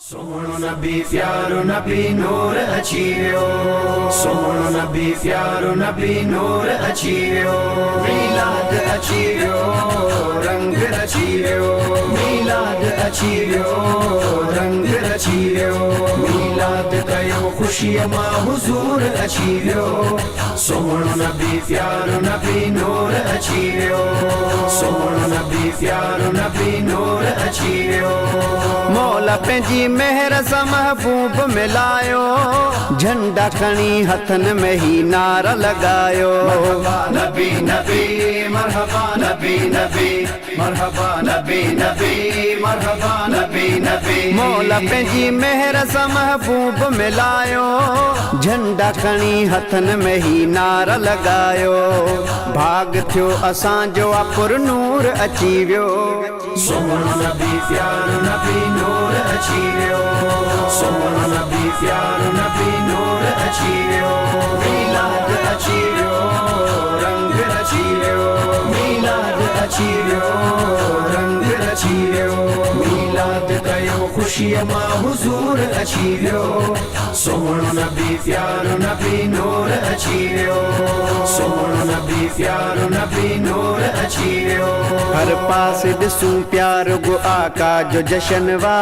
सोनो नबी प्यारो नबी नूर अची वियो सोनो नबी प्यारो नबी नूर अची वियो मीलाद अची वियो रंग अची वियो मीलाद अची वियो रंग अची वियो मीलाद कयो खुशीअ मां हुज़ूर अची वियो सोनो नबी प्यारो नबी नूर अची वियो सोनो नबी प्यारो नबी नूर अची वियो मौला पंहिंजी मेहर सां महबूब मिलायो झंडा खणी हथन में ही नारा लगायो मरहबा नबी नबी मरहबा नबी नबी मरहबा नबी नबी मरहबा नबी नबी मौला पंहिंजी मेहर सां महबूब मिलायो झंडा खणी हथन में ही नारा लगायो भाग थियो असांजो पुर नूर अची वियो सोनो नबी प्यारो नबी नूर अची वियो सोनो नबी प्यारो नबी नूर अची वियो मीलाद अची वियो रंग अची वियो मीलाद अची वियो रंग अची वियो मीलाद कयो खुशीअ मां हुज़ूर अची वियो सोनो नबी प्यारो नबी नूर अची वियो सोनो नबी प्यारो नबी नूर अची वियो हर पासे ॾिसूं प्यार गो आका जो जशनवा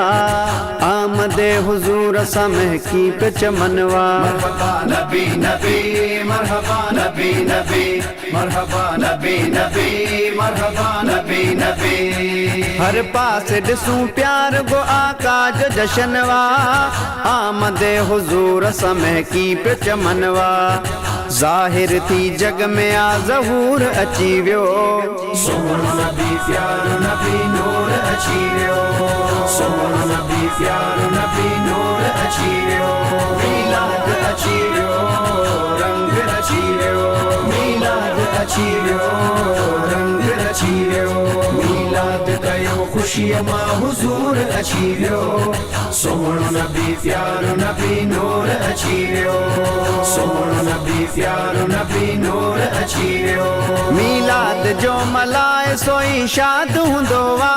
आमदे हुजूर सां महकी पे चमनवा मरहबा नबी नबी मरहबा नबी नबी मरहबा नबी नबी मरहबा नबी नबी हर पासे ॾिसूं प्यार गो आका जो जशनवा आमदे हुजूर सां महकी पे चमनवा ज़ाहिर थी जग में आ ज़हूर अची वियो सोनो नबी प्यारो नबी नूर अची वियो सोनो नबी प्यारो नबी नूर अची वियो मीलाद अची वियो रंग अची वियो मीलाद अची वियो रंग अची वियो मीलाद कयो खुशीअ मां हुज़ूर अची वियो सोनो नबी प्यारो नबी नूर अची वियो सोनो नबी प्यारो नबी नूर अची वियो मीलाद जो मलाए सोई शाद हूंदो आ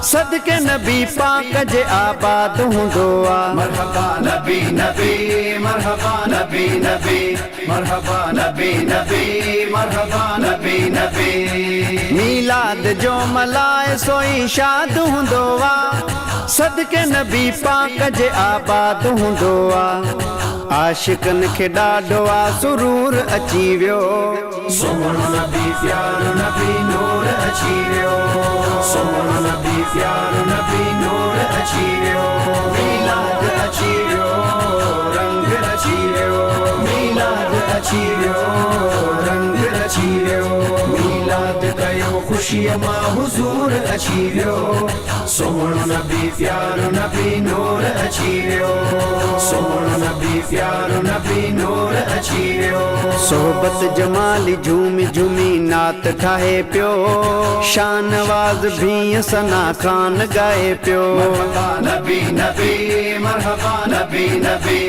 सदके नबी पाक जे आबाद हूंदो आ मरहबा नबी नबी मरहबा नबी नबी मरहबा नबी नबी मरहबा नबी नबी मीलाद जो मलाए सोई शाद हूंदो आ सदके नबी पाक जे आबाद हूंदो आ आशिकन खे ॾाढो आ सुरूर अची वियो सोनो नबी प्यारो नबी नूर अची वियो सोनो नबी प्यारो नबी नूर अची वियो मीलाद अची वियो रंग अची वियो मीलाद अची वियो रंग अची वियो मीलाद कयो खुशीअ मां हुज़ूर अची वियो सोनो नबी प्यारो नबी नूर अची वियो सोनो नबी प्यारो नबी नूर अची वियो सोहबत जमाली झूमी झूमी नात ठाहे पियो शानवाज़ भी सना खान गाए पियो मरहबा नबी नबी मरहबा नबी नबी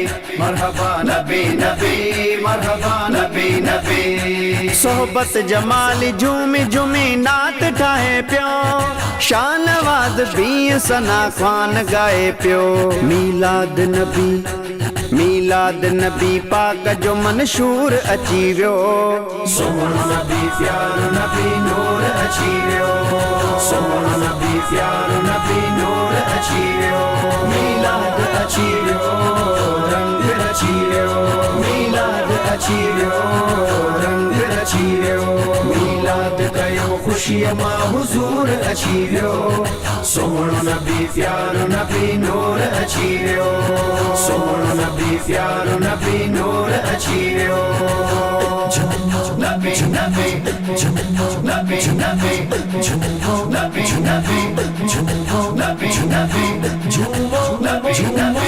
मरहबा नबी नबी मरहबा नबी नबी सोहबत जमाली झूमी झूमी नात ठाहे पियो शानवाज़ भी सना खान गाए पियो मीलाद नबी पाक जो मंशूर अची वियो सोनो नबी प्यारो नबी नूर अची वियो सोनो नबी प्यारो नबी नूर अची वियो मीलाद अची वियो रंग अची वियो मीलाद अची वियो रंग अची वियो मीलाद कयो खुशीअ मां हुज़ूर अची वियो सोनो नबी प्यारो नबी नूर अची वियो सोनो नबी प्यारो नबी नूर अची वियो नबी नबी नबी नबी नबी नबी नबी नबी नबी